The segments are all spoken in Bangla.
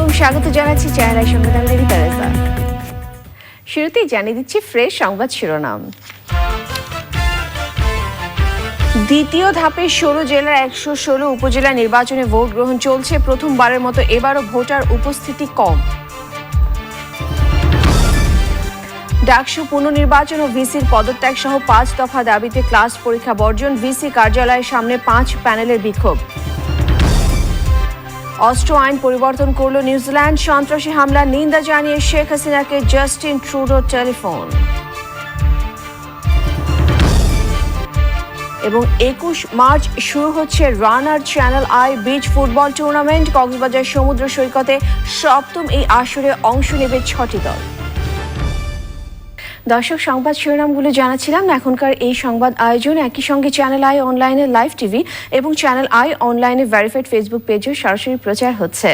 আলাইকুম, স্বাগত জানাচ্ছি চ্যানেল আই সংবাদ। আমি রিতা রেজা। শুরুতেই জানিয়ে দিচ্ছি ফ্রেশ সংবাদ শিরোনাম। দ্বিতীয় ধাপে 16 জেলার 116 উপজেলা নির্বাচনে ভোট গ্রহণ চলছে। প্রথমবারের মতো এবারও ভোটার উপস্থিতি কম। ডাকসু পুনর্নির্বাচন ও ভিসির পদত্যাগ সহ 5 দফা দাবিতে ক্লাস পরীক্ষা বর্জন। ভিসি কার্যালয়ের সামনে 5 প্যানেলের বিক্ষোভ। অস্ত্র আইন পরিবর্তন করল নিউজিল্যান্ড। সন্ত্রাসী হামলার নিন্দা জানিয়ে শেখ হাসিনাকে জাস্টিন ট্রুডো টেলিফোন। এবং 21 মার্চ শুরু হচ্ছে Runner Channel i beach football tournament. Cox's Bazar সমুদ্র সৈকতে 7ম এই আসরে অংশ নেবে 6টি দল। দর্শক, সংবাদ শিরোনামগুলো জানাচ্ছিলাম। এখনকার এই সংবাদ আয়োজন একই সঙ্গে চ্যানেল আই অনলাইনে লাইভ টিভি এবং চ্যানেল আই অনলাইনে ভেরিফাইড ফেসবুক পেজেও সরাসরি প্রচার হচ্ছে।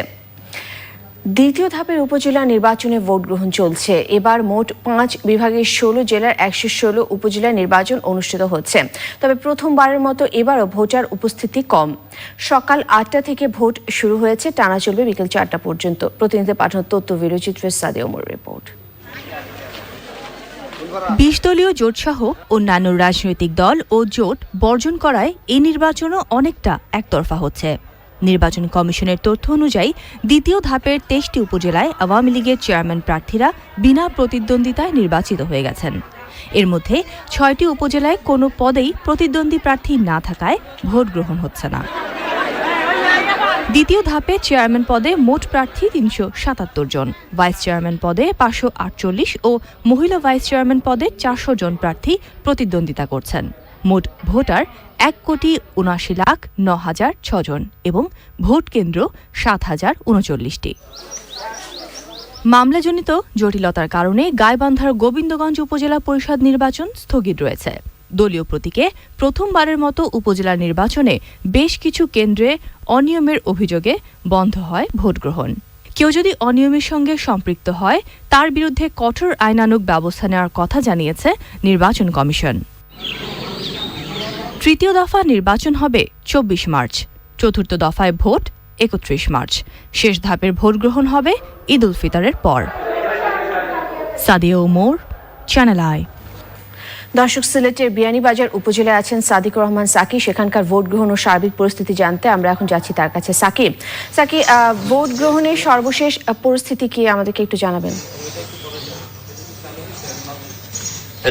দ্বিতীয় ধাপের উপজেলা নির্বাচনে ভোট গ্রহণ চলছে। এবার মোট 5 বিভাগের 16 জেলার 116 উপজেলা নির্বাচন অনুষ্ঠিত হচ্ছে। তবে প্রথমবারের মতো এবারও ভোটার উপস্থিতি কম। সকাল 8টা থেকে ভোট শুরু হয়েছে, টানা চলবে বিকেল 4টা পর্যন্ত। প্রতিনিধি পাঠানো তথ্য ভিডিওচিত্রের সাদে ওমর রিপোর্ট। 20 দলীয় জোটসহ অন্যান্য রাজনৈতিক দল ও জোট বর্জন করায় এই নির্বাচনও অনেকটা একতরফা হচ্ছে। নির্বাচন কমিশনের তথ্য অনুযায়ী দ্বিতীয় ধাপের 23টি উপজেলায় আওয়ামী লীগের চেয়ারম্যান প্রার্থীরা বিনা প্রতিদ্বন্দ্বিতায় নির্বাচিত হয়ে গেছেন। এর মধ্যে 6টি উপজেলায় কোনো পদেই প্রতিদ্বন্দ্বী প্রার্থী না থাকায় ভোট গ্রহণ হচ্ছে না। দ্বিতীয় ধাপে চেয়ারম্যান পদে মোট প্রার্থী 377 জন, ভাইস চেয়ারম্যান পদে 548 ও মহিলা ভাইস চেয়ারম্যান পদে 400 জন প্রার্থী প্রতিদ্বন্দ্বিতা করছেন। মোট ভোটার 1,79,09,006 জন এবং ভোট কেন্দ্র 7,039টি। মামলাজনিত জটিলতার কারণে গাইবান্ধার গোবিন্দগঞ্জ উপজেলা পরিষদ নির্বাচন স্থগিত রয়েছে। দলীয় প্রতীকে প্রথমবারের মতো উপজেলা নির্বাচনে বেশ কিছু কেন্দ্রে অনিয়মের অভিযোগে বন্ধ হয় ভোট গ্রহণ। কেউ যদি অনিয়মের সঙ্গে সম্পৃক্ত হয় তার বিরুদ্ধে কঠোর আইনানুগ ব্যবস্থা নেওয়ার কথা জানিয়েছে নির্বাচন কমিশন। তৃতীয় দফা নির্বাচন হবে 24 মার্চ, চতুর্থ দফায় ভোট 31 মার্চ। শেষ ধাপের ভোট গ্রহণ হবে ঈদ উল ফিতরের পর। Sadia Omar, channel I. দর্শক, সিলেটের বিয়ানীবাজার উপজেলায় আছেন সাদিকুর রহমান সাকি। সেখানকার ভোট গ্রহণ ও সার্বিক পরিস্থিতি জানতে আমরা এখন যাচ্ছি তার কাছে। সাকি, ভোট গ্রহণের সর্বশেষ পরিস্থিতি কি আমাদেরকে একটু জানাবেন?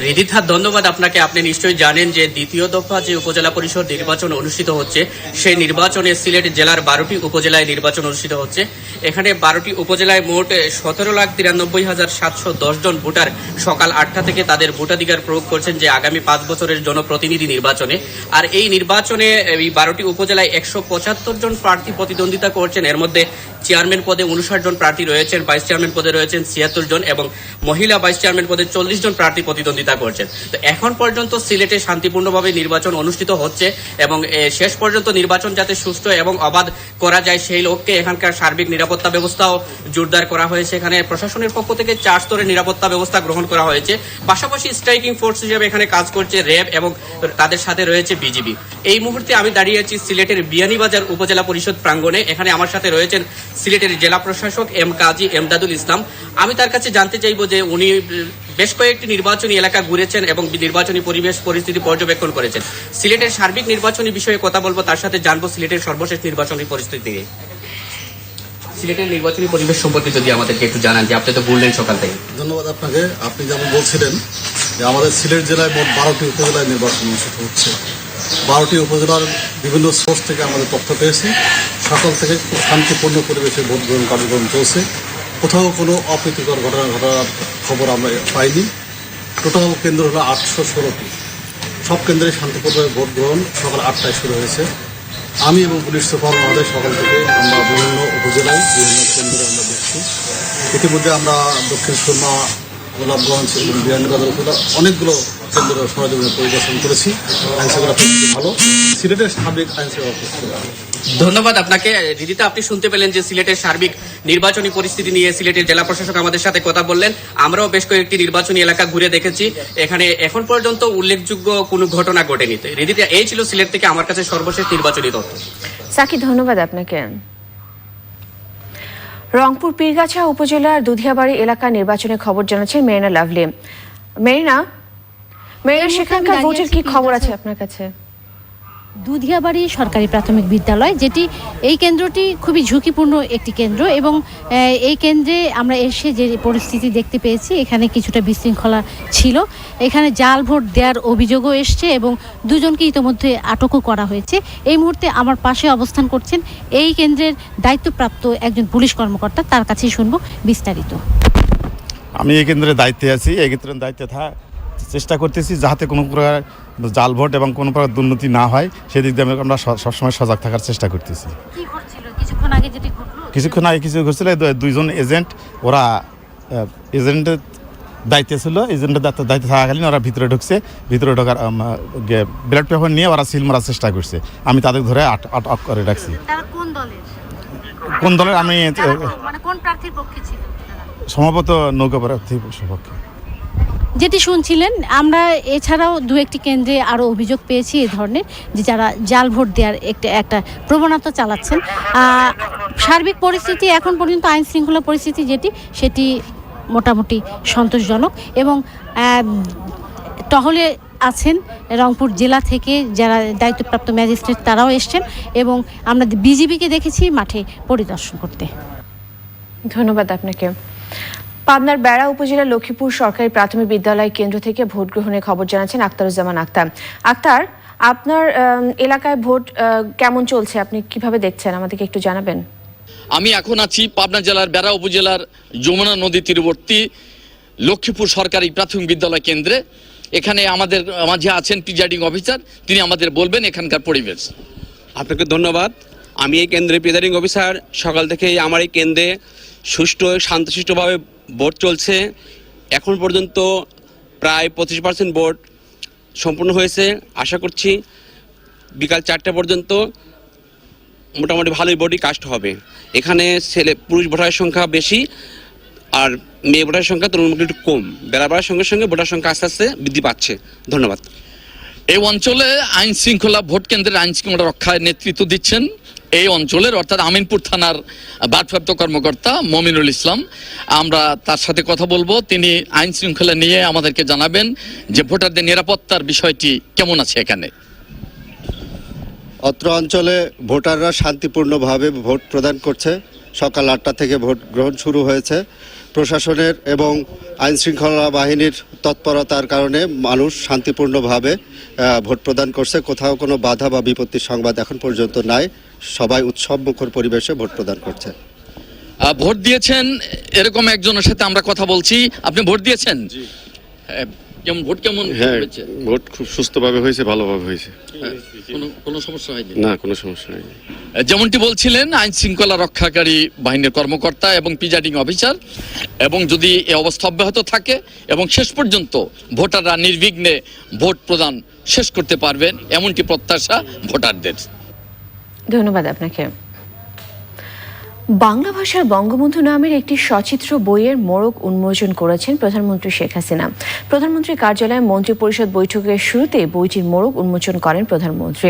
রিদিতা, ধন্যবাদ আপনাকে। আপনি নিশ্চয়ই জানেন যে দ্বিতীয় দফা যে উপজেলা পরিষদ নির্বাচন অনুষ্ঠিত হচ্ছে, সেই নির্বাচনে সিলেট জেলার 12টি উপজেলায় নির্বাচন অনুষ্ঠিত হচ্ছে। এখানে 12টি উপজেলায় মোট 17,93,710 জন ভোটার সকাল 8টা থেকে তাদের ভোটাধিকার প্রয়োগ করছেন যে আগামী 5 বছরের জনপ্রতিনিধি নির্বাচনে। আর এই নির্বাচনে এই 12টি উপজেলায় 175 জন প্রার্থী প্রতিদ্বন্দ্বিতা করছেন। এর মধ্যে চেয়ারম্যান পদে 59 জন প্রার্থী রয়েছেন, ভাইস চেয়ারম্যান পদে রয়েছেন 76 জন এবং মহিলা ভাইস চেয়ারম্যান পদে 40 জন প্রার্থী প্রতিদ্বন্দ্বিতা করছেন। তো এখন পর্যন্ত সিলেটে শান্তিপূর্ণভাবে নির্বাচন অনুষ্ঠিত হচ্ছে এবং শেষ পর্যন্ত নির্বাচন যাতে সুষ্ঠু এবং অবাধ করা যায় সেই লক্ষ্যে এখানকার সার্বিক নিরাপত্তা ব্যবস্থাও জোরদার করা হয়েছে। এখানে প্রশাসনের পক্ষ থেকে 4 স্তরের নিরাপত্তা ব্যবস্থা গ্রহণ করা হয়েছে। পাশাপাশি স্ট্রাইকিং ফোর্স হিসেবে এখানে কাজ করছে র্যাব এবং তাদের সাথে রয়েছে বিজিবি। এই মুহূর্তে আমি দাঁড়িয়ে আছি সিলেটের বিয়ানীবাজার উপজেলা পরিষদ প্রাঙ্গণে। এখানে আমার সাথে রয়েছেন সিলেটের জেলা প্রশাসক কাজী এমদাদুল ইসলাম। আমি তার কাছে জানতে চাইব যে উনি বেশ কয়েকটি নির্বাচনী এলাকা ঘুরেছেন এবং নির্বাচনী পরিবেশ পরিস্থিতি পর্যবেক্ষণ করেছেন। সিলেটের সার্বিক নির্বাচনী বিষয়ে কথা বলবো, তার সাথে জানবো সিলেটের সর্বশেষ নির্বাচনী পরিস্থিতি। সিলেটের নির্বাচনী পরিবেশ সম্পর্কে যদি আমাদেরকে একটু জানান, যে আপনি তো বললেন সকাল থেকে। ধন্যবাদ আপনাকে। আপনি যেমন বলছিলেন যে আমাদের সিলেট জেলায় মোট 12টি উপজেলায় নির্বাচন অনুষ্ঠিত হচ্ছে। 12টি উপজেলার বিভিন্ন সোর্স থেকে আমাদের তথ্য পেয়েছি। সকাল থেকে শান্তিপূর্ণ পরিবেশে ভোট গ্রহণ কার্যক্রম চলছে। কোথাও কোনো অপ্রীতিকর ঘটনা ঘটার খবর আমরা পাইনি। টোটাল কেন্দ্র হলো 816টি। সব কেন্দ্রে শান্তিপূর্ণভাবে ভোট গ্রহণ সকাল 8টায় শুরু হয়েছে। আমি এবং পুলিশ সুপার আমাদের সকাল থেকে আমরা বিভিন্ন উপজেলায় বিভিন্ন কেন্দ্রে আমরা দেখছি। ইতিমধ্যে আমরা দক্ষিণ সুরমা, গোলাপগঞ্জ এবং বিয়ানীবাজার উপজেলা অনেকগুলো কেন্দ্র সরজমিনে পরিদর্শন করেছি। আইনশৃঙ্খলা পরিস্থিতি ভালো। সিলেটের সার্বিক আইনশৃঙ্খলা পরিস্থিতি ভালো। ধন্যবাদ আপনাকে। রিদিতা, আপনি শুনতে পেলেন যে সিলেটের সার্বিক নির্বাচনী পরিস্থিতি নিয়ে সিলেটের জেলা প্রশাসক আমাদের সাথে কথা বললেন। আমরাও বেশ কয়েকটি নির্বাচনী এলাকা ঘুরে দেখেছি। এখানে এখন পর্যন্ত উল্লেখযোগ্য কোনো ঘটনা ঘটেনি। রিদিতা, এই ছিল সিলেট থেকে আমার কাছে সর্বশেষ নির্বাচনী তথ্য। সাকি, ধন্যবাদ আপনাকে। রংপুর পীরগাছা উপজেলার দুধিয়াবাড়ি এলাকার নির্বাচনের খবর জানাচ্ছেন মেরিনা লাভলি। মেরিনা, সেখানকার ভোটের কি খবর আছে আপনার কাছে? দুধিয়াবাড়ি সরকারি প্রাথমিক বিদ্যালয়, যেটি এই কেন্দ্রটি খুবই ঝুঁকিপূর্ণ একটি কেন্দ্র এবং এই কেন্দ্রে আমরা এসে যে পরিস্থিতি দেখতে পেয়েছি, এখানে কিছুটা বিশৃঙ্খলা ছিল। এখানে জাল ভোট দেওয়ার অভিযোগও এসছে এবং দুজনকে ইতোমধ্যে আটকও করা হয়েছে। এই মুহূর্তে আমার পাশে অবস্থান করছেন এই কেন্দ্রের দায়িত্বপ্রাপ্ত একজন পুলিশ কর্মকর্তা, তার কাছেই শুনবো বিস্তারিত। আমি এই কেন্দ্রের দায়িত্বে আছি। এই কেন্দ্রের দায়িত্বে চেষ্টা করতেছি যাতে কোনো প্রকার জাল ভোট এবং কোনো প্রকার দুর্নীতি না হয়, সেদিক দিয়ে আমরা সবসময় সজাগ থাকার চেষ্টা করতেছি। কিছুক্ষণ আগে কিছু ঘটছিল, দুইজন এজেন্ট, ওরা এজেন্টের দায়িত্বে ছিল, এজেন্টের দায়িত্বে থাকাকালীন ওরা ভিতরে ঢোকার ব্যালট পেপার নিয়ে ওরা সিল মারার চেষ্টা করছে। আমি তাদের ধরে আটক করে রাখছি। কোন দলের? আমি সম্ভবত নৌকা প্রার্থীর সপক্ষে। যেটি শুনছিলেন, আমরা এছাড়াও দু একটি কেন্দ্রে আরও অভিযোগ পেয়েছি এই ধরনের, যে যারা জাল ভোট দেওয়ার একটা প্রবণতা চালাচ্ছেন। সার্বিক পরিস্থিতি এখন পর্যন্ত আইন শৃঙ্খলা পরিস্থিতি সেটি মোটামুটি সন্তোষজনক এবং টহলে আছেন রংপুর জেলা থেকে যারা দায়িত্বপ্রাপ্ত ম্যাজিস্ট্রেট, তারাও এসছেন এবং আমরা বিজিবিকে দেখেছি মাঠে পরিদর্শন করতে। ধন্যবাদ আপনাকে। পাবনার বেড়া উপজেলার লক্ষ্মীপুর সরকারি প্রাথমিক বিদ্যালয় কেন্দ্র থেকে ভোট গ্রহণের খবর জানাচ্ছেন আখতারুজ্জামান আক্তার। আক্তার, আপনার এলাকায় ভোট কেমন চলছে, আপনি কিভাবে দেখছেন, আমাদেরকে একটু জানাবেন। আমি এখন আছি পাবনা জেলার বেড়া উপজেলার যমুনা নদী তীরবর্তী লক্ষ্মীপুর সরকারি প্রাথমিক বিদ্যালয় কেন্দ্রে। এখানে আমাদের মাঝে আছেন প্রিজাইডিং অফিসার, তিনি আমাদের বলবেন এখানকার পরিবেশ। আপনাকে ধন্যবাদ। আমি এই কেন্দ্রের প্রিজাইডিং অফিসার। সকাল থেকেই আমার এই কেন্দ্রে সুষ্ঠু শান্তশিষ্টভাবে ভোট চলছে। এখন পর্যন্ত প্রায় 25% ভোট সম্পূর্ণ হয়েছে। আশা করছি বিকাল 4টা পর্যন্ত মোটামুটি ভালোই ভোটই কাস্ট হবে। এখানে পুরুষ ভোটারের সংখ্যা বেশি আর মেয়ে ভোটারের সংখ্যা তুলনামূলক একটু কম। বেলা বাড়ার সঙ্গে সঙ্গে ভোটার সংখ্যা আস্তে আস্তে বৃদ্ধি পাচ্ছে। ধন্যবাদ। এই অঞ্চলে আইন শৃঙ্খলা, ভোট কেন্দ্রের আইন শৃঙ্খলা রক্ষায় নেতৃত্ব দিচ্ছেন এই অঞ্চলের অর্থাৎ আমিনপুর থানার ভারপ্রাপ্ত কর্মকর্তা মমিনুল ইসলাম। আমরা তার সাথে কথা বলবো, তিনি আইন শৃঙ্খলা নিয়ে আমাদেরকে জানাবেন যে ভোটারদের নিরাপত্তার বিষয়টি কেমন আছে এখানে। অত্র অঞ্চলে ভোটাররা শান্তিপূর্ণভাবে ভোট প্রদান করছে। সকাল 8টা থেকে ভোট গ্রহণ শুরু হয়েছে। প্রশাসনের এবং আইন শৃঙ্খলা বাহিনীর তৎপরতার কারণে মানুষ শান্তিপূর্ণভাবে ভোট প্রদান করছে। কোথাও কোনো বাধা বা বিপত্তির সংবাদ এখন পর্যন্ত নাই। সবাই উৎসবমুখর পরিবেশে ভোট প্রদান করছে। ভোট দিয়েছেন এরকম একজনের সাথে আমরা কথা বলছি। আপনি ভোট দিয়েছেন? ভোট কেমন হয়েছে? ভোট খুব সুস্থভাবে হয়েছে, ভালোভাবে হয়েছে। কোনো সমস্যা হয়নি? না, কোনো সমস্যা হয়নি। যেমনটি বলছিলেন আইন শৃঙ্খলা রক্ষাকারী বাহিনীর কর্মকর্তা এবং প্রিজাইডিং অফিসার, এবং যদি এই অবস্থা অব্যাহত থাকে এবং শেষ পর্যন্ত ভোটাররা নির্বিঘ্নে ভোট প্রদান শেষ করতে পারবেন, এমনটি প্রত্যাশা ভোটারদের। ধন্যবাদ আপনাকে। বাংলা ভাষার বঙ্গবন্ধু নামের একটি সচিত্র বইয়ের মোড়ক উন্মোচন করেছেন প্রধানমন্ত্রী শেখ হাসিনা। প্রধানমন্ত্রীর কার্যালয়ে মন্ত্রিপরিষদ বৈঠকের শুরুতে বইটির মোড়ক উন্মোচন করেন প্রধানমন্ত্রী।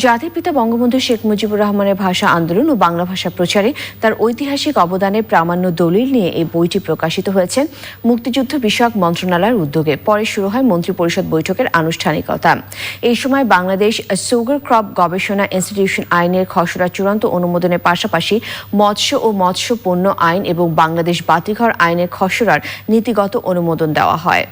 জাতির পিতা বঙ্গবন্ধু শেখ মুজিবুর রহমানের ভাষা আন্দোলন ও বাংলা ভাষা প্রচারে তার ঐতিহাসিক অবদানের প্রামাণ্য দলিল নিয়ে এই বইটি প্রকাশিত হয়েছে মুক্তিযুদ্ধ বিষয়ক মন্ত্রণালয়ের উদ্যোগে। পরে শুরু হয় মন্ত্রিপরিষদ বৈঠকের আনুষ্ঠানিকতা। এই সময় বাংলাদেশ সুগার ক্রপ গবেষণা ইনস্টিটিউশন আইনের খসড়া চূড়ান্ত অনুমোদনের পাশাপাশি মৎস্য ও মৎস্য পণ্য আইন এবং বাংলাদেশ বাতিঘর আইনের খসড়ার নীতিগত অনুমোদন দেওয়া হয়।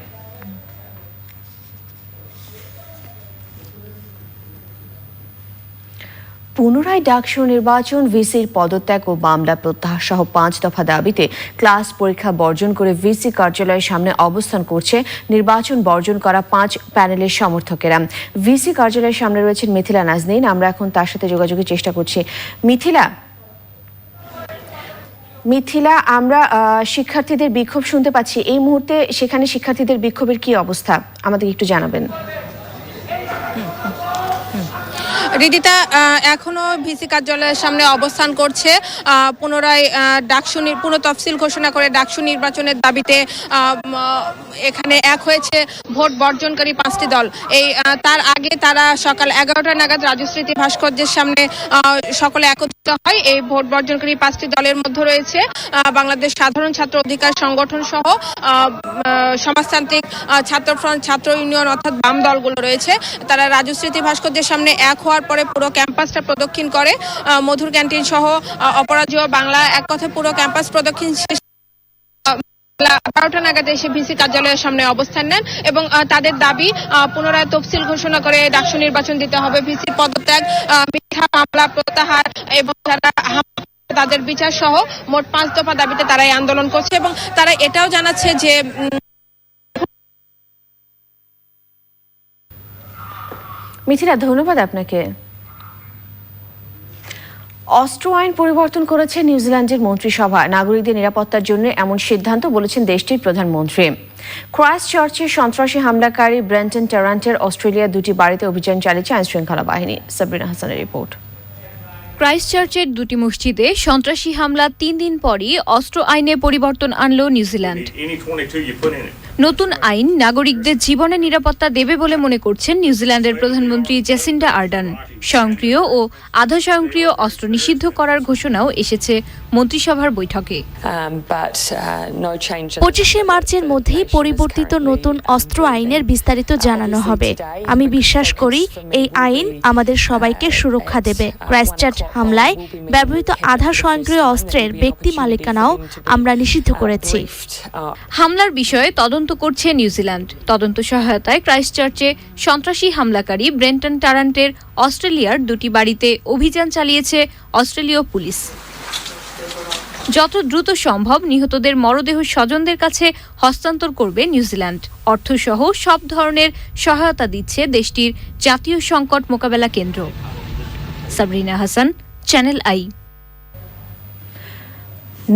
পুনরায় ডাকসু নির্বাচন, ভিসির পদত্যাগ ও মামলা প্রত্যাহার সহ 5 দফা দাবিতে ক্লাস পরীক্ষা বর্জন করে ভিসি কার্যালয়ের সামনে অবস্থান করছে নির্বাচন বর্জন করা 5 প্যানেলের সমর্থকেরা। ভিসি কার্যালয়ের সামনে রয়েছেন মিথিলা নাজনীন। আমরা এখন তার সাথে যোগাযোগের চেষ্টা করছি। মিথিলা, আমরা শিক্ষার্থীদের বিক্ষোভ শুনতে পাচ্ছি। এই মুহূর্তে সেখানে শিক্ষার্থীদের বিক্ষোভের কি অবস্থা, আমাদের একটু জানাবেন। রিদিতা এখনো ভিসি কার্যালয়ের সামনে অবস্থান করছে। পুনরায় পুনঃ তফসিল ঘোষণা করে ডাকসু নির্বাচনের দাবিতে এখানে এক হয়েছে ভোট বর্জনকারী 5টি দল। তার আগে তারা সকাল 11টা নাগাদ রাজস্মৃতি ভাস্কর্যের সামনে সকলে একত্রিত হয়। এই ভোট বর্জনকারী 5টি দলের মধ্যে রয়েছে বাংলাদেশ সাধারণ ছাত্র অধিকার সংগঠন সহ সমাজতান্ত্রিক ছাত্রফ্রন্ট, ছাত্র ইউনিয়ন অর্থাৎ বাম দলগুলো রয়েছে। তারা রাজস্মৃতি ভাস্কর্যের সামনে এক হওয়ার পরে পুরো ক্যাম্পাসটা প্রদক্ষিণ করে। মধুর ক্যান্টিন সহ অপরাজেয় বাংলা, এক কথায় পুরো ক্যাম্পাস প্রদক্ষিণ শেষ 12টা নাগাদ এসে ভিসি কার্যালয়ের সামনে অবস্থান নেন এবং তাদের দাবি পুনরায় তফসিল ঘোষণা করে ডাকসু নির্বাচন দিতে হবে, ভিসির পদত্যাগ, মিথ্যা মামলা প্রত্যাহার এবং যারা তাদের বিচার সহ মোট 5 দফা দাবিতে তারা এই আন্দোলন করছে। এবং তারা এটাও জানাচ্ছে যে মিথিলা, ধন্যবাদ আপনাকে। অস্ত্র আইন পরিবর্তন করেছে নিউজিল্যান্ডের মন্ত্রিসভা। নাগরিকদের নিরাপত্তার জন্য এমন সিদ্ধান্ত বলেছেন দেশটির প্রধানমন্ত্রী। ক্রাইস্টচার্চে সন্ত্রাসী হামলাকারী ব্রেন্টন ট্যারান্টের অস্ট্রেলিয়ার 2টি বাড়িতে অভিযান চালিয়েছে আইনশৃঙ্খলা বাহিনী। সাবরিনা হাসানের রিপোর্ট। ক্রাইস্টচার্চের 2টি মসজিদে সন্ত্রাসী হামলা 3 দিন পরই অস্ত্র আইনে পরিবর্তন আনল নিউজিল্যান্ড। নতুন আইন নাগরিকদের জীবনে নিরাপত্তা দেবে বলে মনে করছেন নিউজিল্যান্ডের প্রধানমন্ত্রী জেসিন্ডা আর্ডার্ন। স্বয়ংক্রিয় ও আধা স্বয়ংক্রিয় অস্ত্র নিষিদ্ধ করার ঘোষণাও এসেছে মন্ত্রিসভার বৈঠকে। 25শে মার্চের মধ্যেই পরিবর্তিত নতুন অস্ত্র আইনের বিস্তারিত জানানো হবে। আমি বিশ্বাস করি এই আইন আমাদের সবাইকে সুরক্ষা দেবে। ক্রাইস্টচার্চ হামলায় ব্যবহৃত আধা স্বয়ংক্রিয় অস্ত্রের ব্যক্তি মালিকানাও আমরা নিষিদ্ধ করেছি। হামলার বিষয়ে তদন্ত করছে নিউজিল্যান্ড। তদন্ত সহায়তায় ক্রাইস্টচার্চে সন্ত্রাসী হামলাকারী ব্রেন্টন ট্যারান্টের অস্ট্রেলিয়ার 2টি বাড়িতে অভিযান চালিয়েছে অস্ট্রেলীয় পুলিশ। যত দ্রুত সম্ভব নিহতদের মরদেহ স্বজনদের কাছে হস্তান্তর করবে নিউজিল্যান্ড। অর্থসহ সব ধরনের সহায়তা দিচ্ছে দেশটির জাতীয় সংকট মোকাবেলা কেন্দ্র। Sabrina Hasan, channel I.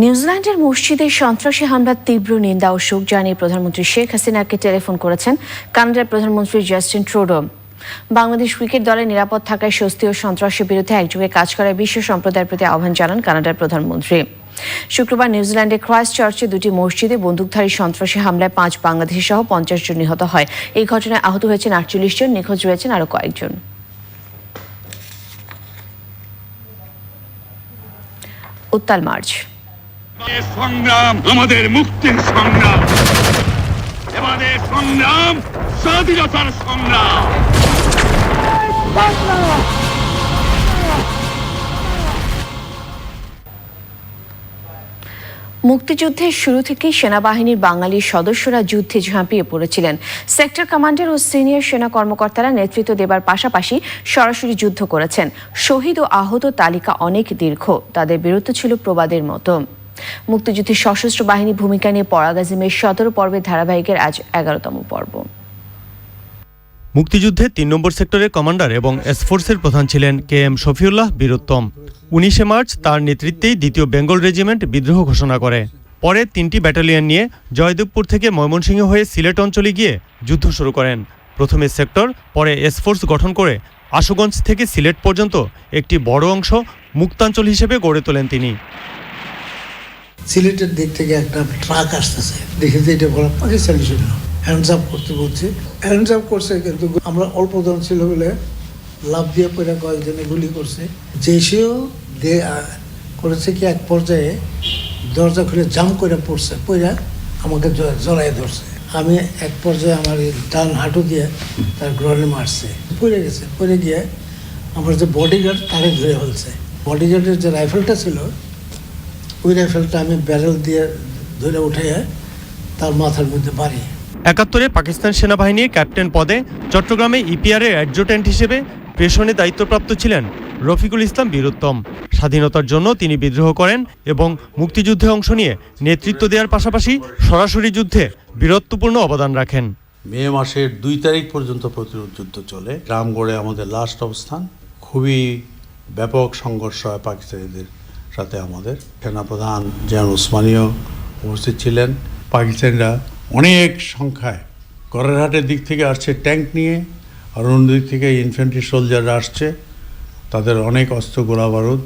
নিউজিল্যান্ডের মসজিদে সন্ত্রাসী হামলার তীব্র নিন্দা ও শোক জানিয়ে প্রধানমন্ত্রী শেখ হাসিনাকে টেলিফোন করেছেন কানাডার প্রধানমন্ত্রী জাস্টিন ট্রুডো। বাংলাদেশ ক্রিকেট দলের নিরাপদ থাকায় স্বস্তি ও সন্ত্রাসের বিরুদ্ধে একযোগে কাজ করার বিশ্ব সম্প্রদায়ের প্রতি আহ্বান জানান কানাডার প্রধানমন্ত্রী। শুক্রবার নিউজিল্যান্ডের ক্রাইস্টচার্চে 2টি মসজিদে বন্দুকধারী সন্ত্রাসী হামলায় 5 বাংলাদেশি সহ 50 জন নিহত হয়। এই ঘটনায় আহত হয়েছেন 48 জন, নিখোঁজ রয়েছেন আরো কয়েকজন। উত্তাল মার্চ। সংগ্রাম আমাদের মুক্তির সংগ্রাম, আমাদের সংগ্রাম স্বাধীনতার সংগ্রাম। মুক্তিযুদ্ধের শুরু থেকেই সেনাবাহিনীর বাঙালি সদস্যরা যুদ্ধে ঝাঁপিয়ে পড়েছিলেন। সেক্টর কমান্ডার ও সিনিয়র সেনা কর্মকর্তারা নেতৃত্ব দেবার পাশাপাশি সরাসরি যুদ্ধ করেছেন। শহীদ ও আহত তালিকা অনেক দীর্ঘ, তাদের বীরত্ব ছিল প্রবাদের মতো। মুক্তিযুদ্ধের সশস্ত্র বাহিনী ভূমিকা নিয়ে পরাগাজিমের 17 পর্বের ধারাবাহিকের আজ 11তম পর্ব। মুক্তিযুদ্ধে 3 নম্বর সেক্টরের কমান্ডার এবং এসফোর্সের প্রধান ছিলেন KM শফিউল্লাহ বীরোত্তম। 19শে মার্চ তার নেতৃত্বেই 2য় বেঙ্গল রেজিমেন্ট বিদ্রোহ ঘোষণা করে। পরে 3টি ব্যাটালিয়ন নিয়ে জয়দেবপুর থেকে ময়মনসিংহ হয়ে সিলেট অঞ্চলে গিয়ে যুদ্ধ শুরু করেন। প্রথমে সেক্টর, পরে এসফোর্স গঠন করে আশুগঞ্জ থেকে সিলেট পর্যন্ত একটি বড় অংশ মুক্তাঞ্চল হিসেবে গড়ে তোলেন তিনি। সিলেটের দিক থেকে একটা ট্রাক আসতেছে, দেখে যে এটা বলা পাকিস্তানি সৈন্য, হ্যান্ডস আপ করতে বলছে। হ্যান্ডস আপ করছে, কিন্তু আমরা অল্প জন ছিল বলে লাভ দিয়ে পরে কয়েকজনে গুলি করছে। যে সেও করেছে কি এক পর্যায়ে দরজা খুলে জাম করে পড়ছে, পড়ে আমাকে জড়াই ধরছে। আমি এক পর্যায়ে আমার ডান হাঁটু দিয়ে তার গ্রহণে মারছে, পড়ে গেছে। পড়ে গিয়ে আমার যে বডিগার্ড তারে ধরে ফেলছে। বডিগার্ডের যে রাইফেলটা ছিল, ওই রাইফেলটা আমি ব্যারেল দিয়ে ধরে উঠে তার মাথার মধ্যে বাড়ি। 71-এ পাকিস্তান সেনাবাহিনীর ক্যাপ্টেন পদে চট্টগ্রামে ইপিআরের অ্যাডজুটেন্ট হিসেবে প্রেষণে দায়িত্বপ্রাপ্ত ছিলেন রফিকুল ইসলাম বীরোত্তম। স্বাধীনতার জন্য তিনি বিদ্রোহ করেন এবং মুক্তিযুদ্ধে অংশ নিয়ে নেতৃত্ব দেওয়ার পাশাপাশি সরাসরি যুদ্ধে বীরত্বপূর্ণ অবদান রাখেন। মে মাসের 2 তারিখ পর্যন্ত প্রতিরোধ যুদ্ধ চলে। রামগড়ে আমাদের লাস্ট অবস্থান। খুবই ব্যাপক সংঘর্ষ হয় পাকিস্তানিদের সাথে। আমাদের সেনাপ্রধান জিয়াউর ওসমানীও উপস্থিত ছিলেন। পাকিস্তানিরা অনেক সংখ্যায় গড়েরহাটের দিক থেকে আসছে ট্যাঙ্ক নিয়ে, আর অন্য দিক থেকে ইনফ্যান্ট্রি সোলজাররা আসছে। তাদের অনেক অস্ত্র গোলা বারুদ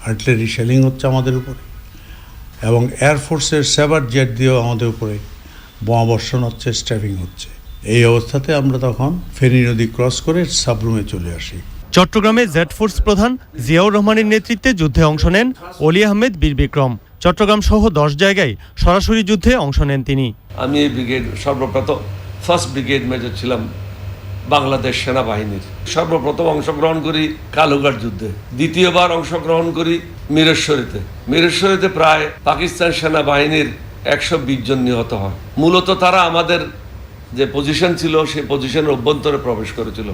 আর্টিলারি শেলিং হচ্ছে আমাদের উপরে, এবং এয়ারফোর্সের সেভার জেট দিয়েও আমাদের উপরে বোমাবর্ষণ হচ্ছে, স্ট্র্যাপিং হচ্ছে। এই অবস্থাতে আমরা তখন ফেনী নদী ক্রস করে সাবরুমে চলে আসি। চট্টগ্রামে জেড ফোর্স প্রধান জিয়াউর রহমানের নেতৃত্বে যুদ্ধে অংশ নেন অলি আহমেদ বীর বিক্রম। চট্টগ্রাম সহ 10 জায়গায় সরাসরি যুদ্ধে অংশ নেন তিনি। আমি এই ব্রিগেড সর্বপ্রথম ফার্স্ট ব্রিগেড মেজর ছিলাম বাংলাদেশ সেনাবাহিনীর। সর্বপ্রথম অংশগ্রহণ করি কালুঘাট যুদ্ধে, দ্বিতীয়বার অংশগ্রহণ করি মিরেশ্বরীতে প্রায় পাকিস্তান সেনাবাহিনীর 120 জন নিহত হয়। মূলত তারা আমাদের যে পজিশন ছিল সেই পজিশনের অভ্যন্তরে প্রবেশ করেছিল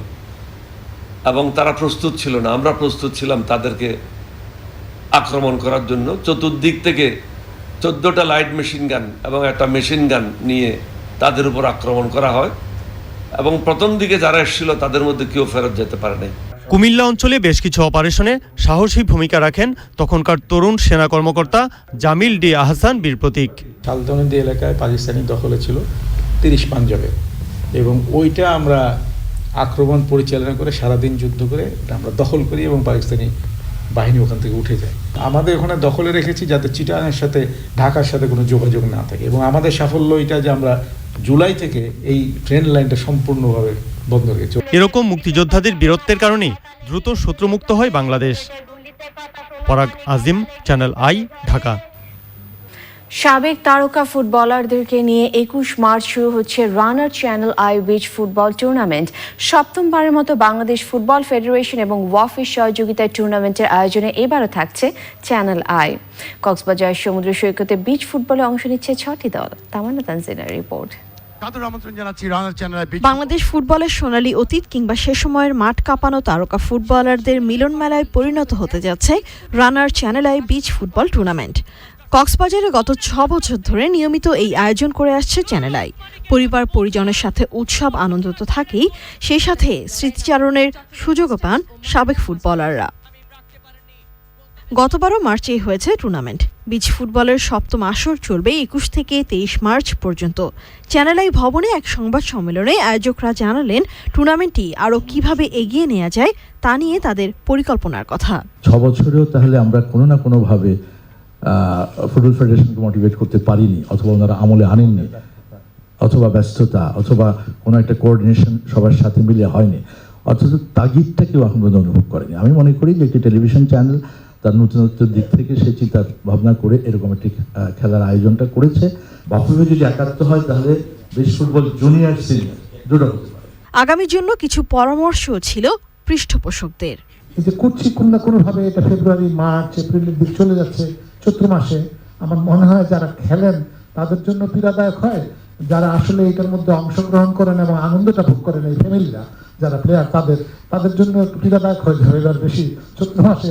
এবং তারা প্রস্তুত ছিল না, আমরা প্রস্তুত ছিলাম তাদেরকে আক্রমণ করার জন্য। চতুর্দিক থেকে 14টা লাইট মেশিন গান এবং একটা মেশিন গান নিয়ে তাদের উপর আক্রমণ করা হয় এবং প্রথম দিকে যারা এসেছিল তাদের মধ্যে কেউ ফেরত যেতে পারে নাই। কুমিল্লা অঞ্চলে বেশ কিছু অপারেশনে সাহসী ভূমিকা রাখেন তখনকার তরুণ সেনা কর্মকর্তা জামিল ডি আহসান বীর প্রতীক। সালতনদী এলাকায় পাকিস্তানি দখলে ছিল 30 পাঞ্জাবে, এবং ওইটা আমরা আক্রমণ পরিচালনা করে সারাদিন যুদ্ধ করে আমরা দখল করি এবং পাকিস্তানি বাহিনী ওখান থেকে উঠে যায়। আমাদের ওখানে দখলে রেখেছি যাতে চিটাগাংয়ের সাথে ঢাকার সাথে কোনো যোগাযোগ না থাকে, এবং আমাদের সাফল্য এটা যে আমরা জুলাই থেকে এই ট্রেন লাইনটা সম্পূর্ণভাবে বন্ধ রেখেছি। এরকম মুক্তিযোদ্ধাদের বীরত্বের কারণেই দ্রুত শত্রুমুক্ত হয় বাংলাদেশ। পরাগ আজিম, চ্যানেল আই, ঢাকা। সাবেক তারকা ফুটবলারদেরকে নিয়ে 21 মার্চ শুরু হচ্ছে Runner Channel i beach football tournament. সপ্তমবারের মতো বাংলাদেশ ফুটবল ফেডারেশন এবং ওয়াফের সহযোগিতায় টুর্নামেন্টের আয়োজনে এবারও থাকছে চ্যানেল আই। কক্সবাজার সমুদ্র সৈকতে বিচ ফুটবলে অংশ নিচ্ছে 6টি দল। তামান্না তানজিনার রিপোর্ট। বাংলাদেশ ফুটবলের সোনালী অতীত কিংবা সে সময়ের মাঠ কাঁপানো তারকা ফুটবলারদের মিলন মেলায় পরিণত হতে যাচ্ছে Runner Channel i beach football tournament. কক্সবাজারে গত 6 বছর ধরে নিয়মিত এই আয়োজন করে আসছে চ্যানেল আই। পরিবার পরিজনের সাথে উৎসব আনন্দ তো থাকেই, সেই সাথে স্মৃতিচারণের সুযোগও পান সাবেক ফুটবলাররা। গতবারও মার্চেই হয়েছে টুর্নামেন্ট। বিচ ফুটবলের সপ্তম আসর চলবে 21 থেকে 23 মার্চ পর্যন্ত। চ্যানেল আই ভবনে এক সংবাদ সম্মেলনে আয়োজকরা জানালেন টুর্নামেন্টটি আরও কিভাবে এগিয়ে নেওয়া যায় তা নিয়ে তাদের পরিকল্পনার কথা। 6 বছরেও তাহলে আমরা কোনো না কোনোভাবে ফুটবল ফেডারেশনকে মোটিভেট করতে পারিনি, অথবা ওনারা আমলে আনেননি, অথবা ব্যস্ততা, অথবা কোনো একটা কোঅর্ডিনেশন সবার সাথে মিলে হয়নি, অথচ তাগিদটা কেউ এখন পর্যন্ত অনুভব করেনি। আমি মনে করি যে একটি টেলিভিশন চ্যানেল তার নতুনত্বের দিক থেকে সে চিন্তা ভাবনা করে এরকম একটি খেলার আয়োজনটা করেছে। বাফুফে যদি একাত্ম হয় তাহলে বিচ ফুটবল জুনিয়র সিনিয়র দুটো হতে পারে। আগামীর জন্য কিছু পরামর্শও ছিল পৃষ্ঠপোষকদের। এই যে করছি কোনো না কোনোভাবে এটা ফেব্রুয়ারি, মার্চ, এপ্রিলের দিক চলে যাচ্ছে, চৈত্র মাসে আমার মনে হয় যারা খেলেন তাদের জন্য পীড়াদায়ক হয়, যারা আসলে এটার মধ্যে অংশগ্রহণ করেন এবং আনন্দটা ভোগ করেন এই ফ্যামিলিরা যারা প্লেয়ার তাদের জন্য একটু পীড়াদায়ক হয়ে যাবে। এবার বেশি চৈত্র মাসে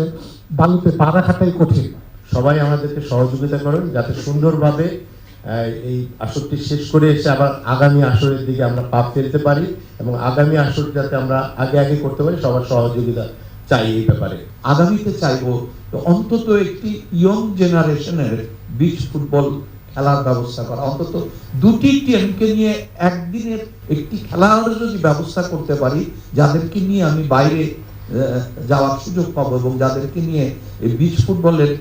বালুতে পা রাখাটাই কঠিন। সবাই আমাদেরকে সহযোগিতা করেন যাতে সুন্দরভাবে এই আসরটি শেষ করে এসে আবার আগামী আসরের দিকে আমরা পা ফেলতে পারি, এবং আগামী আসর যাতে আমরা আগে করতে পারি সবার সহযোগিতা চাই এই ব্যাপারে। আগামীতে চাইবো অন্তত একটি ইয়ং জেনারেশনের বিচ ফুটবল খেলার ব্যবস্থা করা, অন্তত 2টি টিমকে নিয়ে একদিনের একটি খেলার যদি ব্যবস্থা করতে পারি, যাদেরকে নিয়ে আমি বাইরে যাওয়ার সুযোগ পাবো এবং যাদেরকে নিয়ে এই বিচ ফুটবলের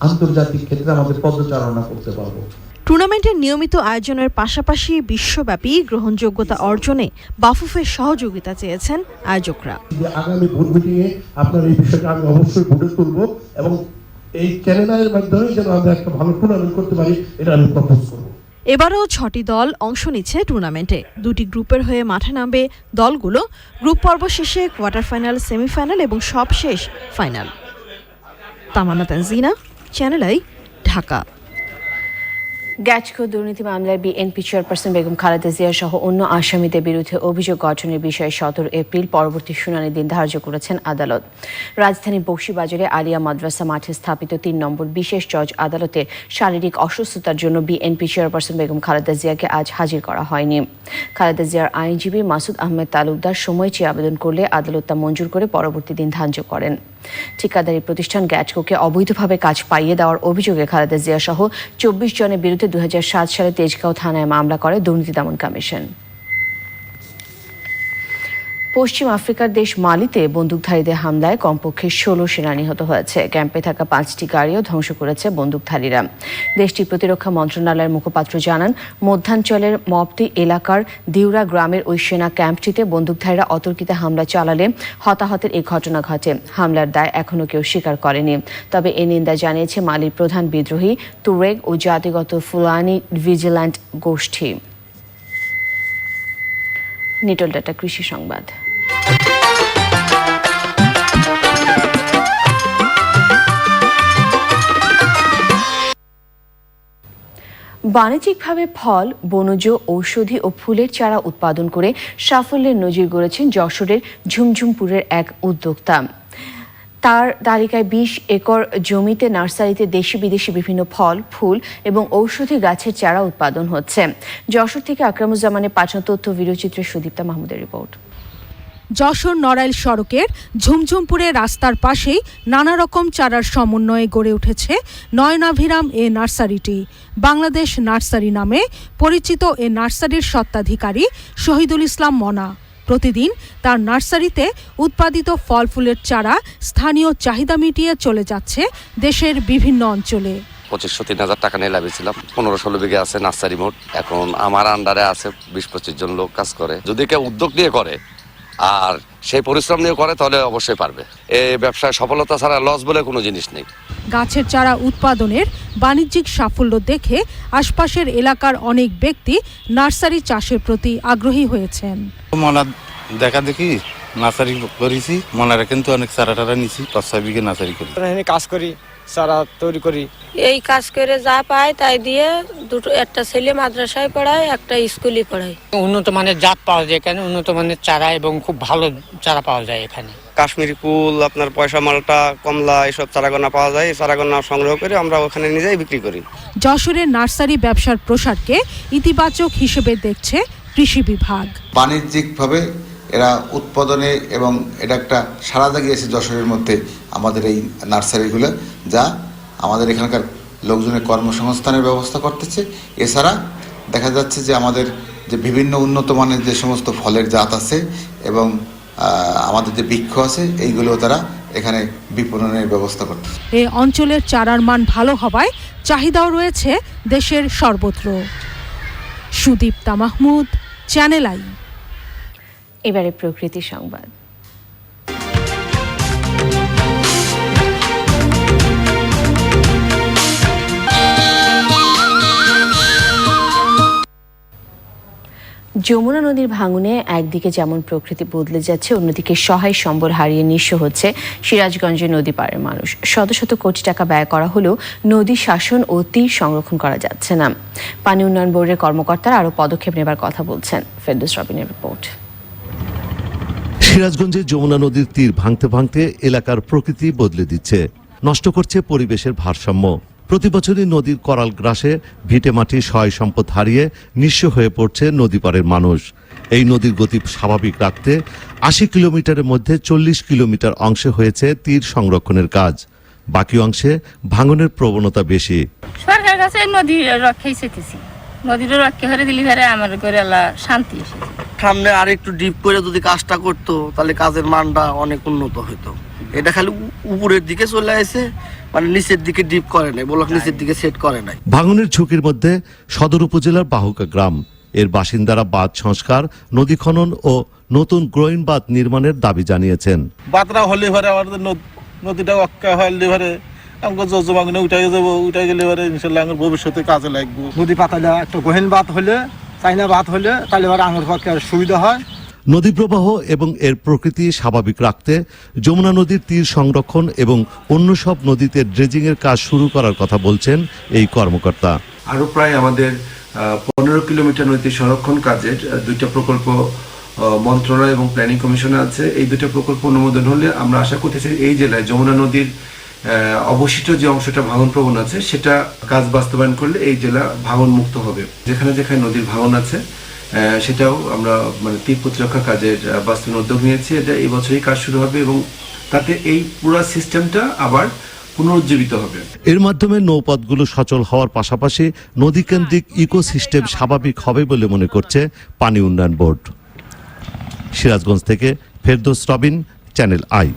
আন্তর্জাতিক ক্ষেত্রে আমাদের পদচারণা করতে পারবো। টুর্নামেন্টের নিয়মিত আয়োজনের পাশাপাশি বিশ্বব্যাপী গ্রহণযোগ্যতা অর্জনে বাফুফের সহযোগিতা চেয়েছেন আয়োজকরা। আগামী বোর্ড মিটিংয়ে আপনার এই বিষয়টা আমি অবশ্যই বোর্ডে তুলবো, এবং এই চ্যানেলের মাধ্যমে যেন আমরা একটা ভালো টুর্নামেন্ট করতে পারি এটা আমি প্রপোজ করবো। এবারও 6টি দল অংশ নিচ্ছে টুর্নামেন্টে। 2টি গ্রুপের হয়ে মাঠে নামবে দলগুলো। গ্রুপ পর্ব শেষে কোয়ার্টার ফাইনাল, সেমিফাইনাল এবং সবশেষ final. Tamanna Tanzina, Channel i, Dhaka. গ্যাটকো দুর্নীতি মামলায় বিএনপি চেয়ারপারসন বেগম খালেদা জিয়া সহ অন্য আসামিদের বিরুদ্ধে অভিযোগ গঠনের বিষয়ে 17 এপ্রিল পরবর্তী শুনানির দিন ধার্য করেছেন আদালত। রাজধানীর বকশীবাজারে আলিয়া মাদ্রাসা মাঠে স্থাপিত 3 নম্বর বিশেষ জজ আদালতে শারীরিক অসুস্থতার জন্য বিএনপি চেয়ারপারসন বেগম খালেদা জিয়াকে আজ হাজির করা হয়নি। খালেদা জিয়ার আইনজীবী মাসুদ আহমেদ তালুকদার সময় চেয়ে আবেদন করলে আদালত তা মঞ্জুর করে পরবর্তী দিন ধার্য করেন। ঠিকাদারি প্রতিষ্ঠান গ্যাটকোকে অবৈধভাবে কাজ পাইয়ে দেওয়ার অভিযোগে খালেদা জিয়া সহ 24 জনের বিরুদ্ধে 2007 সালে তেজগাঁও থানায় মামলা করে দুর্নীতি দমন কমিশন। পশ্চিম আফ্রিকার দেশ মালিতে বন্দুকধারীদের হামলায় কমপক্ষে 16 সেনা নিহত হয়েছে। ক্যাম্পে থাকা 5টি গাড়িও ধ্বংস করেছে বন্দুকধারীরা। দেশটির প্রতিরক্ষা মন্ত্রণালয়ের মুখপাত্র জানান, মধ্যাঞ্চলের মপটি এলাকার দিউরা গ্রামের ওই সেনা ক্যাম্পটিতে বন্দুকধারীরা অতর্কিতে হামলা চালালে হতাহতের এই ঘটনা ঘটে। হামলার দায় এখনও কেউ স্বীকার করেনি। তবে এ নিন্দা জানিয়েছে মালির প্রধান বিদ্রোহী তুরেগ ও জাতিগত ফুলানি ভিজিল্যান্ট গোষ্ঠী। নিটল ডাটা কৃষি সংবাদ। বাণিজ্যিকভাবে ফল, বনজ, ঔষধি ও ফুলের চারা উৎপাদন করে সাফল্যের নজির গড়েছেন যশোরের ঝুমঝুমপুরের এক উদ্যোক্তা। তার তালিকায় 20 একর জমিতে নার্সারিতে দেশি বিদেশি বিভিন্ন ফল, ফুল এবং ঔষধি গাছের চারা উৎপাদন হচ্ছে। যশোর থেকে আকরামুজ্জামানের পাঠানো তথ্য ভিডিওচিত্রে সুদীপ্তা মাহমুদের রিপোর্ট। যশোর নড়াইল সড়কের ঝুমঝুমপুরে রাস্তার পাশেই নানা রকম চারার সমন্বয়ে গড়ে উঠেছে নয়নাভিরাম এ নার্সারিটি। বাংলাদেশ নার্সারি নামে পরিচিত এ নার্সারির স্বত্বাধিকারী শহীদুল ইসলাম মনা। প্রতিদিন তার নার্সারিতে উৎপাদিত ফল ফুলের চারা স্থানীয় চাহিদা মিটিয়ে চলে যাচ্ছে দেশের বিভিন্ন অঞ্চলে। 25-30 টাকা নিয়ে লাভিয়েছিলাম। 15-16 বিঘা আছে নার্সারি মোট। এখন আমার আন্ডারে আছে 20-25 জন লোক কাজ করে। যদি কেউ উদ্যোগ নিয়ে করে আর সেই পরিশ্রম নিয়ে করে তাহলে অবশ্যই পারবে। এই ব্যবসায় সফলতা ছাড়া লস বলে কোনো জিনিস নেই। গাছের চারা উৎপাদনের বাণিজ্যিক সাফল্য দেখে আশপাশের এলাকার অনেক ব্যক্তি নার্সারি চাষের প্রতি আগ্রহী হয়েছেন। মনার দেখা দেখি নার্সারি করেছি, মনারা কিন্তু অনেক চারা টারা নিছি, 5-6 বিঘা নার্সারি করি। কাজ করি, চারা তৈরি করি। এই কাজ করে যা পাই তাই দিয়ে একটা ছেলে মাদ্রাসায় পড়ায়, একটা স্কুলে পড়ায়। উন্নত মানের জাত পাওয়া যায় এখানে, উন্নত মানের চারা এবং খুব ভালো চারা পাওয়া যায় এখানে। কাশ্মীরি কুল, আপনার পয়সা মালটা, কমলা, এসব চারাগোনা পাওয়া যায়। চারাগোনা সংগ্রহ করে আমরা ওখানে নিজেই বিক্রি করি। যশোরের নার্সারি ব্যবসার প্রসারকে ইতিবাচক হিসেবে দেখছে কৃষি বিভাগ। বাণিজ্যিকভাবে এরা উৎপাদনে এবং এটা একটা সাড়া জাগিয়েছে যশোরের মধ্যে আমাদের এই নার্সারিগুলো, যা আমাদের এখানকার লোকজনের কর্মসংস্থানের ব্যবস্থা করতেছে। এছাড়া দেখা যাচ্ছে যে আমাদের যে বিভিন্ন উন্নত মানের যে সমস্ত ফলের জাত আছে এবং আমাদের যে বৃক্ষ আছে, এইগুলো তারা এখানে বিপণনের ব্যবস্থা করতেছে। এই অঞ্চলের চারার মান ভালো হওয়ায় চাহিদাও রয়েছে দেশের সর্বত্র। Sudipta Mahmud, channel I. এবারে প্রকৃতি সংবাদ। যমুনা নদীর ভাঙনে একদিকে যেমন প্রকৃতি বদলে যাচ্ছে, অন্যদিকে সহায় সম্বল হারিয়ে নিঃস্ব হচ্ছে সিরাজগঞ্জের নদী পাড়ের মানুষ। শত শত কোটি টাকা ব্যয় করা হলেও নদী শাসন ও তীর সংরক্ষণ করা যাচ্ছে না। পানি উন্নয়ন বোর্ডের কর্মকর্তারা আরও পদক্ষেপ নেবার কথা বলছেন। ফেরদৌস রবিনের রিপোর্ট। সিরাজগঞ্জে যমুনা নদীর তীর ভাঙতে ভাঙতে এলাকার প্রকৃতি বদলে দিচ্ছে, নষ্ট করছে পরিবেশের ভারসাম্য। প্রতি বছরই নদীর করাল গ্রাসে ভিটেমাটি সহায় সম্পদ হারিয়ে নিঃস্ব হয়ে পড়ছে নদীপাড়ের মানুষ। এই নদীর গতি স্বাভাবিক রাখতে 80 কিলোমিটারের মধ্যে 40 কিলোমিটার অংশে হয়েছে তীর সংরক্ষণের কাজ। বাকি অংশে ভাঙনের প্রবণতা বেশি। সরকার কাছে নদী রক্ষাই চেয়েছি, নদীর রক্ষা করে দিলি ঘরে আমার করে শান্তি এসেছে। সামনে আর একটু ডিপ করে যদি কাজটা করতো তাহলে কাজের মানটা অনেক উন্নত হতো। এটা খালি উপরের দিকে চলে আসে, মানে নিচের দিকে ডিপ করে নাই, ব্লক নিচের দিকে সেট করে নাই। ভাঙনের ঝুঁকির মধ্যে সদর উপজেলার বাহুকা গ্রাম। এর বাসিন্দারা বাঁধ সংস্কার, নদী খনন ও নতুন গ্রোইন বাঁধ নির্মাণের দাবি জানিয়েছেন। বাতরা হলে পরে আমাদের নদীটা অক্কা হলে পরে আমাকে জমাগুনে উঠে যাবো, উঠে গেলে পরে ইনশাল্লাহ আমার ভবিষ্যতে কাজে লাগবে। নদী পাতালে একটা গহীন বাঁধ হলে, চাইনা বাঁধ হলে তাহলে আমার পক্ষে সুবিধা হয়। নদী প্রবাহ এবং এর প্রকৃতি স্বাভাবিক রাখতে যমুনা নদীর তীর সংরক্ষণ এবং অন্য সব নদীতে ড্রেজিং এর কাজ শুরু করার কথা বলছেন এই কর্মকর্তা। আরো প্রায় আমাদের 15 কিলোমিটার নদী সংরক্ষণ কাজের 2টা প্রকল্প মন্ত্রণালয় এবং প্ল্যানিং কমিশনে আছে। এই 2টা প্রকল্প অনুমোদন হলে আমরা আশা করতেছি এই জেলায় যমুনা নদীর অবশিষ্ট যে অংশটা ভাঙন প্রবণ আছে সেটা কাজ বাস্তবায়ন করলে এই জেলা ভাঙন মুক্ত হবে। যেখানে যেখানে নদীর ভাঙন আছে সেটাও আমরা মানে তীর প্রতিরক্ষা কাজের বাস্তবায়ন উদ্যোগ নিয়েছি। এটা এই বছরই কাজ শুরু হবে এবং তাতে এই পুরো সিস্টেমটা আবার পুনরুজ্জীবিত হবে। এর মাধ্যমে নৌপথগুলো সচল হওয়ার পাশাপাশি নদীকেন্দ্রিক ইকোসিস্টেম স্বাভাবিক হবে বলে মনে করছে পানি উন্নয়ন বোর্ড। সিরাজগঞ্জ থেকে ফেরদৌস রবিন, চ্যানেল আই।